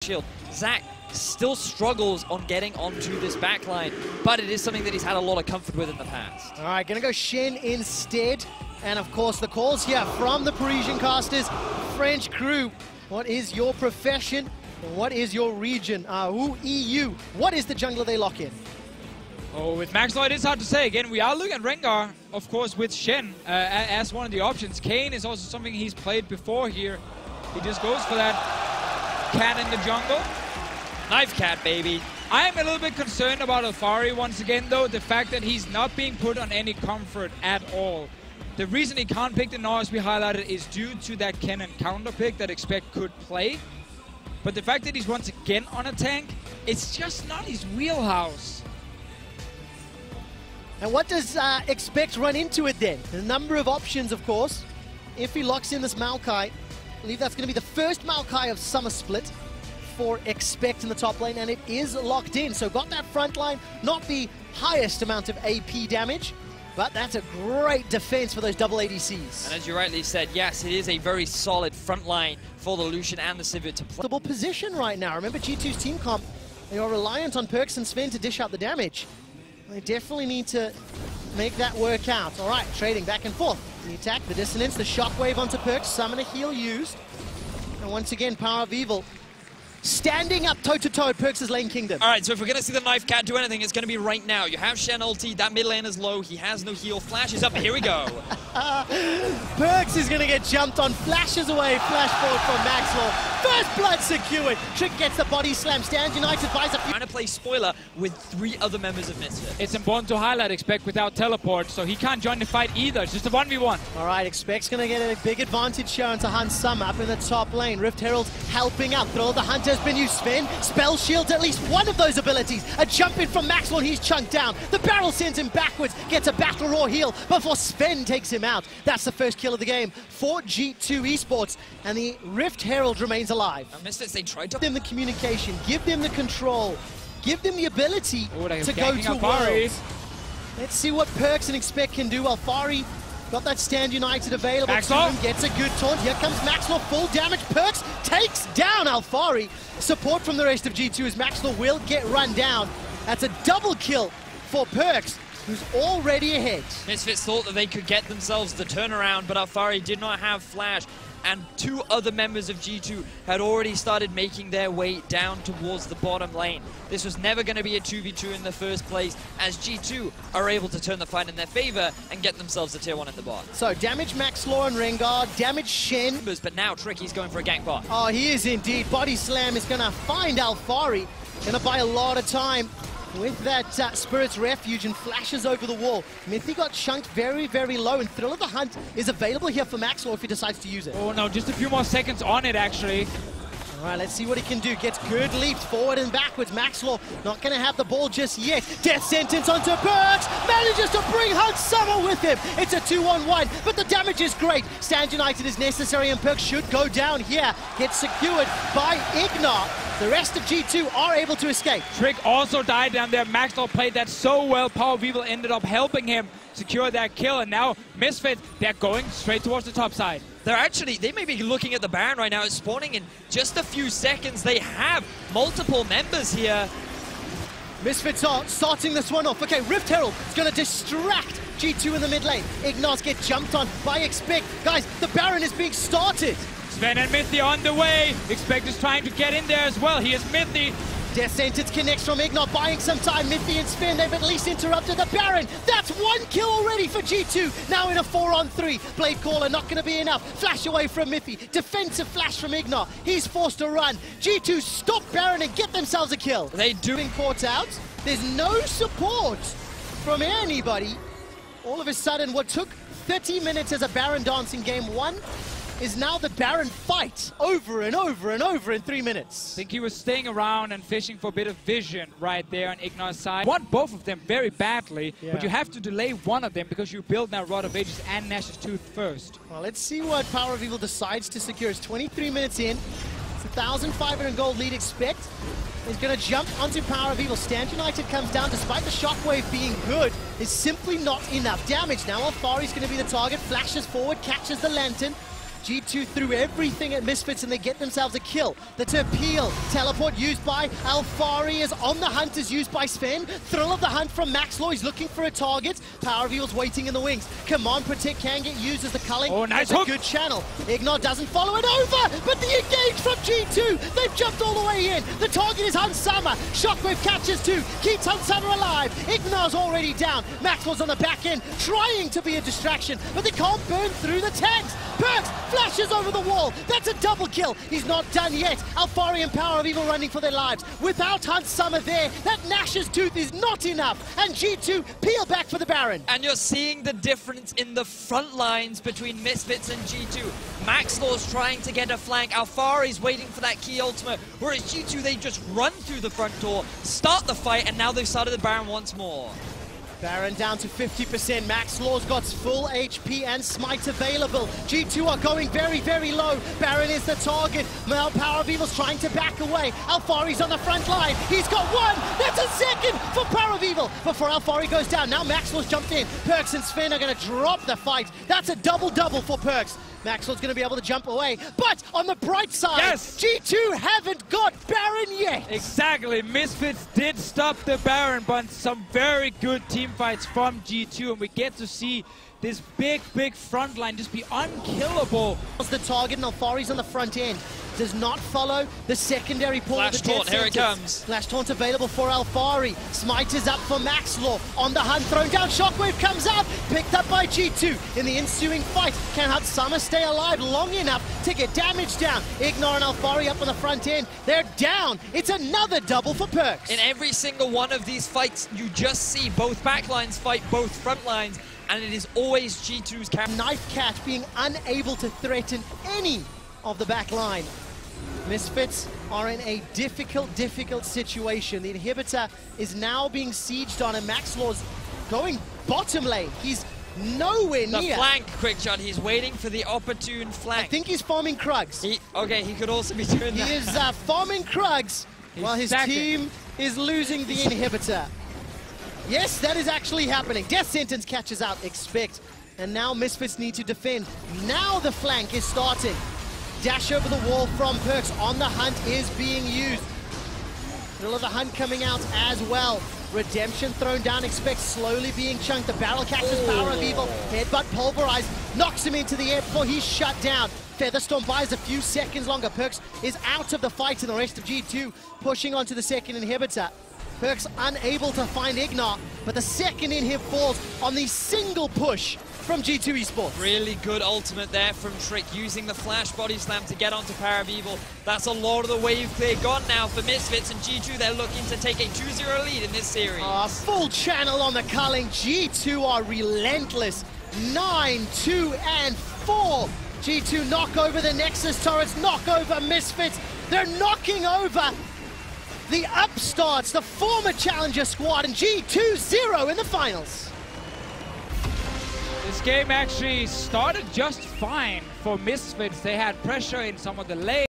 Shield. Zach still struggles on getting onto this backline, but it is something that he's had a lot of comfort with in the past. All right, gonna go Shen instead. And of course, the calls here from the Parisian casters. French crew, what is your profession? What is your region? Who EU? What is the jungler they lock in? Oh, with Maxlow, it is hard to say. Again, we are looking at Rengar, of course, with Shen as one of the options. Kayn is also something he's played before here. He just goes for that cat in the jungle. Knife cat, baby. I am a little bit concerned about Alfari once again, though. The fact that he's not being put on any comfort at all. The reason he can't pick the Gnar, as we highlighted, is due to that Kennen counter pick that Expect could play. But the fact that he's once again on a tank, it's just not his wheelhouse. And what does Expect run into it then? A number of options, of course. If he locks in this Maokai, I believe that's going to be the first Maokai of Summer Split for Expect in the top lane, and it is locked in. So got that front line, not the highest amount of AP damage, but that's a great defense for those double ADCs. And as you rightly said, yes, it is a very solid front line for the Lucian and the Sivir to play. Position right now. Remember G2's team comp, they are reliant on Perkz and Sven to dish out the damage. They definitely need to make that work out. All right, trading back and forth. The attack, the dissonance, the shockwave onto Perkz, summon a heal used. And once again, Power of Evil standing up toe-to-toe at Perkz' lane kingdom. All right, so if we're going to see the Knife Cat do anything, it's going to be right now. You have Shen ulti, that mid lane is low, he has no heal, Flash is up, here we go. Perkz is going to get jumped on, flashes away, flash forward from Maxwell. First blood secured. Trick gets the body slam, stands United buys a few. Trying to play spoiler with 3 other members of Misfit. It's important to highlight Expect without teleport, so he can't join the fight either. It's just a 1v1. All right, Expect's going to get a big advantage here onto Hunt Summer up in the top lane. Rift Herald helping out. Throw the Hunter has been used. Sven, spell shields at least one of those abilities. A jump in from Maxwell, he's chunked down. The barrel sends him backwards, gets a battle roar heal before Sven takes him out. That's the first kill of the game for G2 Esports, and the Rift Herald remains alive. Misfits, they tried to Give them the communication, give them the control, give them the ability to go to Worlds. Let's see what Perkz and Expect can do. Alfari got that stand United available to him, gets a good taunt. Here comes Maxwell, full damage. Perkz takes down Alfari. Support from the rest of G2 as Maxwell will get run down. That's a double kill for Perkz, who's already ahead. Misfits thought that they could get themselves the turnaround, but Alfari did not have Flash, and 2 other members of G2 had already started making their way down towards the bottom lane. This was never going to be a 2v2 in the first place, as G2 are able to turn the fight in their favor and get themselves a tier 1 in the bot. So damage Maxlaw and Rengar, damage Shen. But now Tricky's going for a gank bot. Oh, he is indeed. Body Slam is going to find Alfari. Going to buy a lot of time with that Spirit's Refuge and flashes over the wall. Mithy got chunked very, very low, and Thrill of the Hunt is available here for Maxwell if he decides to use it. Oh no, just a few more seconds on it actually. All right, let's see what he can do. Gets good leaps forward and backwards. Maxwell not going to have the ball just yet. Death sentence onto Perkz. Manages to bring Hunt Summer with him. It's a 2-on-1, but the damage is great. Stand United is necessary, and Perkz should go down here. Gets secured by Ignar. The rest of G2 are able to escape. Trick also died down there. Maxwell played that so well. Power of Evil ended up helping him secure that kill, and now Misfit, they're going straight towards the top side. They may be looking at the Baron right now. It's spawning in just a few seconds. They have multiple members here. Misfits are starting this one off. Okay, Rift Herald is going to distract G2 in the mid lane. Ignaz get jumped on by Expect. Guys, the Baron is being started. Sven and Mithy on the way. Expect is trying to get in there as well. He is Mithy. Death Sentence connects from Ignar, buying some time. Mithy and Sven, they've at least interrupted the Baron. That's 1 kill already for G2. Now in a 4-on-3. Blade Caller not going to be enough. Flash away from Mithy. Defensive flash from Ignar. He's forced to run. G2 stop Baron and get themselves a kill. They do. Being caught out. There's no support from anybody. All of a sudden, what took 30 minutes as a Baron dance in game 1 is now the Baron fight over and over and over in 3 minutes. I think he was staying around and fishing for a bit of vision right there on Ignar's side. Want both of them very badly, but you have to delay one of them because you build now Rod of Ages and Nash's Tooth first. Well, let's see what Power of Evil decides to secure. It's 23 minutes in. It's 1,500 gold lead. Expect is going to jump onto Power of Evil. Stand United comes down despite the shockwave being good. It's simply not enough damage. Now Alfari's going to be the target. Flashes forward, catches the lantern. G2 threw everything at Misfits and they get themselves a kill. The Torpedo teleport used by Alfari is on the hunt, is used by Sven. Thrill of the hunt from Maxlaw, he's looking for a target. Power of Evil's waiting in the wings. Command Protect can get used as the culling. Oh, nice hook. A good channel. Ignore doesn't follow it over, but the engage from G2. They've jumped all the way in. The target is Hunsama. Shockwave catches two, keeps Hunsama alive. Ignor's already down. Maxwell's on the back end, trying to be a distraction, but they can't burn through the tanks. Perks flashes over the wall. That's a double kill. He's not done yet. Alfari and Power of Evil running for their lives. Without Hunsama there, that Nash's tooth is not enough. And G2 peel back for the Baron. And you're seeing the difference in the front lines between Misfits and G2. Maxlaw's trying to get a flank. Alfari's waiting for that key ultimate. Whereas G2, they just run through the front door, start the fight, and now they've started the Baron once more. Baron down to 50%. Maxlaw's got full HP and smite available. G2 are going very, very low. Baron is the target. Now Power of Evil's trying to back away. Alfari's on the front line. He's got one. That's a second for Power of Evil. Before Alfari goes down, now Maxlaw's jumped in. Perks and Sven are going to drop the fight. That's a double-double for Perks. Maxwell's going to be able to jump away. But on the bright side, yes, G2 haven't got Baron yet. Exactly. Misfits did stop the Baron, but some very good team fights from G2. And we get to see this big, big front line just be unkillable. The target, and Alfari's on the front end. Does not follow the secondary pull. Flash taunt, here it comes. Flash taunt available for Alfari. Smite is up for Maxlaw. On the hunt, thrown down. Shockwave comes out. Picked up by G2. In the ensuing fight, can Hunsama stay alive long enough to get damage down? Ignore and Alfari up on the front end. They're down. It's another double for Perks. In every single one of these fights, you just see both backlines fight both front lines, and it is always G2's cap. Knife Cat being unable to threaten any of the back line. Misfits are in a difficult situation. The inhibitor is now being sieged on, and Maxlaw's going bottom lane. He's nowhere near. The flank, quick shot. He's waiting for the opportune flank. I think he's farming Krugs. Okay, he could also be doing that. He is farming Krugs while his team is losing the inhibitor. Yes, that is actually happening. Death Sentence catches out, expect. And now Misfits need to defend. Now the flank is starting. Dash over the wall from Perks. On the hunt is being used. Thrill of the hunt coming out as well. Redemption thrown down, expect slowly being chunked. The barrel catches Power of Evil. Headbutt pulverized, knocks him into the air before he's shut down. Featherstorm buys a few seconds longer. Perks is out of the fight, and the rest of G2 pushing onto the second inhibitor. Perks unable to find Ignor, but the second inhib falls on the single push from G2 Esports. Really good ultimate there from Trick, using the flash body slam to get onto Power of Evil. That's a lot of the wave clear gone now for Misfits, and G2, they're looking to take a 2-0 lead in this series. Full channel on the culling. G2 are relentless. 9, 2, and 4. G2 knock over the Nexus turrets, knock over Misfits. They're knocking over the upstarts, the former challenger squad, and G2 0 in the finals. This game actually started just fine for Misfits. They had pressure in some of the lanes.